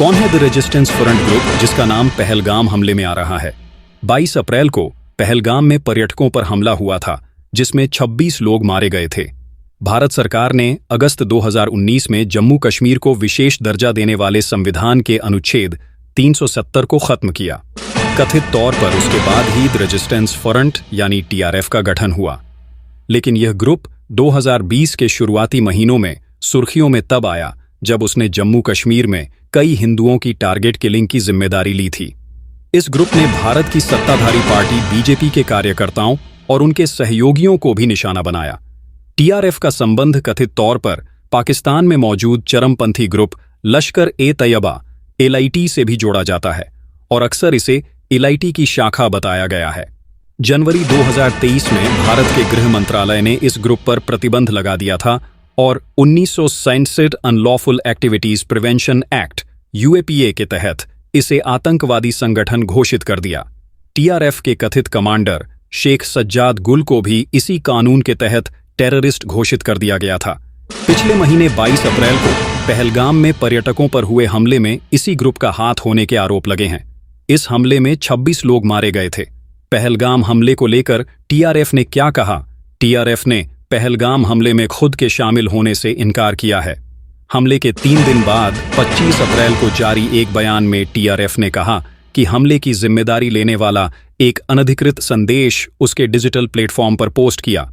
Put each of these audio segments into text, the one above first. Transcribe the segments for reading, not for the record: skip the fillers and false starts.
कौन है the resistance front group जिसका नाम पहलगाम हमले में आ रहा है? 22 अप्रैल को पहलगाम में पर्यटकों पर हमला हुआ था जिसमें 26 लोग मारे गए थे। भारत सरकार ने अगस्त 2019 में जम्मू कश्मीर को विशेष दर्जा देने वाले संविधान के अनुच्छेद 370 को खत्म किया। कथित तौर पर उसके बाद ही द रेजिस्टेंस फ्रंट यानी TRF का गठन हुआ। लेकिन यह ग्रुप 2020 के शुरुआती महीनों में सुर्खियों में तब आया जब उसने जम्मू कश्मीर में कई हिंदुओं की टारगेट किलिंग की जिम्मेदारी ली थी। इस ग्रुप ने भारत की सत्ताधारी पार्टी BJP के कार्यकर्ताओं और उनके सहयोगियों को भी निशाना बनाया। TRF का संबंध कथित तौर पर पाकिस्तान में मौजूद चरमपंथी ग्रुप लश्कर-ए-तैयबा LIT से भी जोड़ा जाता है और अक्सर इसे LIT की शाखा बताया गया है। जनवरी 2023 में भारत के गृह मंत्रालय ने इस ग्रुप पर प्रतिबंध लगा दिया था और 1967 unlawful activities prevention act UAPA के तहत इसे आतंकवादी संगठन घोषित कर दिया। TRF के कथित कमांडर शेख सज्जाद गुल को भी इसी कानून के तहत टेररिस्ट घोषित कर दिया गया था। पिछले महीने 22 अप्रैल को पहलगाम में पर्यटकों पर हुए हमले में इसी ग्रुप का हाथ होने के आरोप लगे हैं। इस हमले में 26 लोग मारे गए थे। पहलगाम हमले को लेकर TRF ने क्या कहा? TRF ने पहलगाम हमले में खुद के शामिल होने से इनकार किया है। हमले के 3 दिन बाद 25 अप्रैल को जारी एक बयान में TRF ने कहा कि हमले की जिम्मेदारी लेने वाला एक अनधिकृत संदेश उसके डिजिटल प्लेटफॉर्म पर पोस्ट किया,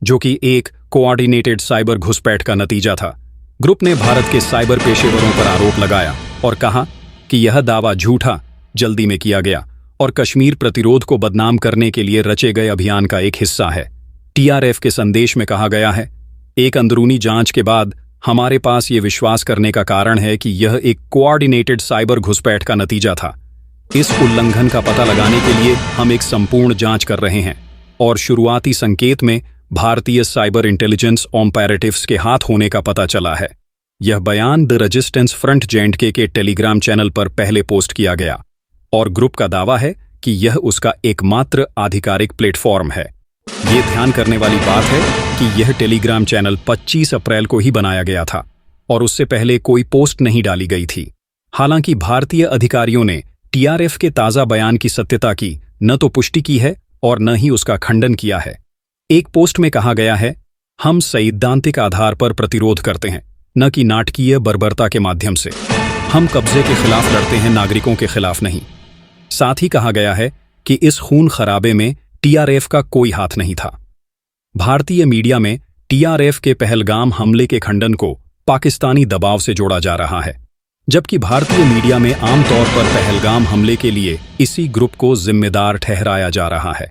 जो कि एक कोऑर्डिनेटेड साइबर घुसपैठ का नतीजा था। ग्रुप ने भारत के साइबर पेशेवरों पर आरोप लगाया और कहा कि यह दावा झूठा, जल्दी में किया गया और कश्मीर प्रतिरोध को बदनाम करने के लिए रचे गए अभियान का एक हिस्सा है। TRF के संदेश में कहा गया है, एक अंदरूनी जांच के बाद हमारे पास ये विश्वास करने का कारण है कि यह एक कोऑर्डिनेटेड साइबर घुसपैठ का नतीजा था। इस उल्लंघन का पता लगाने के लिए हम एक संपूर्ण जांच कर रहे हैं और शुरुआती संकेत में भारतीय साइबर इंटेलिजेंस ऑपरेटिव्स के हाथ होने का पता चला है। यह बयान द रेजिस्टेंस फ्रंट J&K के टेलीग्राम चैनल पर पहले पोस्ट किया गया और ग्रुप का दावा है कि यह उसका एकमात्र आधिकारिक प्लेटफॉर्म है। ये ध्यान करने वाली बात है कि यह टेलीग्राम चैनल 25 अप्रैल को ही बनाया गया था और उससे पहले कोई पोस्ट नहीं डाली गई थी। हालांकि भारतीय अधिकारियों ने TRF के ताज़ा बयान की सत्यता की न तो पुष्टि की है और न ही उसका खंडन किया है। एक पोस्ट में कहा गया है, हम सैद्धांतिक आधार पर प्रतिरोध करते हैं, न कि नाटकीय बर्बरता के माध्यम से। हम कब्जे के खिलाफ लड़ते हैं, नागरिकों के खिलाफ नहीं। साथ ही कहा गया है कि इस खून खराबे में TRF का कोई हाथ नहीं था। भारतीय मीडिया में TRF के पहलगाम हमले के खंडन को पाकिस्तानी दबाव से जोड़ा जा रहा है, जबकि भारतीय मीडिया में आमतौर पर पहलगाम हमले के लिए इसी ग्रुप को जिम्मेदार ठहराया जा रहा है।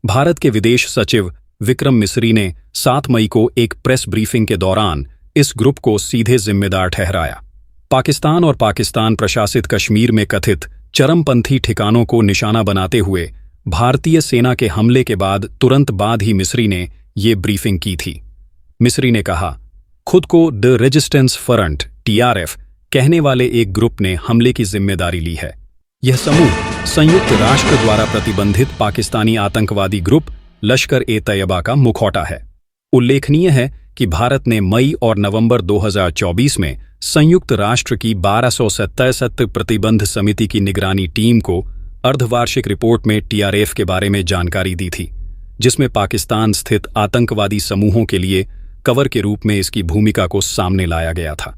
भारत के विदेश सचिव विक्रम मिस्री ने 7 मई को एक प्रेस ब्रीफिंग के दौरान इस ग्रुप को सीधे जिम्मेदार ठहराया। पाकिस्तान और पाकिस्तान प्रशासित कश्मीर में कथित चरमपंथी ठिकानों को निशाना बनाते हुए भारतीय सेना के हमले के बाद तुरंत बाद ही मिस्री ने ये ब्रीफिंग की थी। मिस्री ने कहा, खुद को द रेजिस्टेंस फ्रंट TRF कहने वाले एक ग्रुप ने हमले की जिम्मेदारी ली है। यह समूह संयुक्त राष्ट्र द्वारा प्रतिबंधित पाकिस्तानी आतंकवादी ग्रुप लश्कर-ए-तैयबा का मुखौटा है। उल्लेखनीय है कि भारत ने मई और नवंबर 2024 में संयुक्त राष्ट्र की 1267 प्रतिबंध समिति की निगरानी टीम को अर्धवार्षिक रिपोर्ट में TRF के बारे में जानकारी दी थी, जिसमें पाकिस्तान स्थित आतंकवादी समूहों के लिए कवर के रूप में इसकी भूमिका को सामने लाया गया था।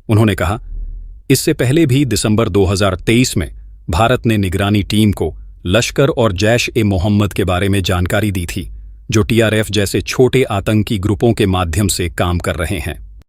उन्होंने कहा, इससे पहले भी दिसंबर 2023 में भारत ने निगरानी टीम को लश्कर और जैश-ए-मोहम्मद के बारे में जानकारी दी थी, जो TRF जैसे छोटे आतंकी ग्रुपों के माध्यम से काम कर रहे हैं।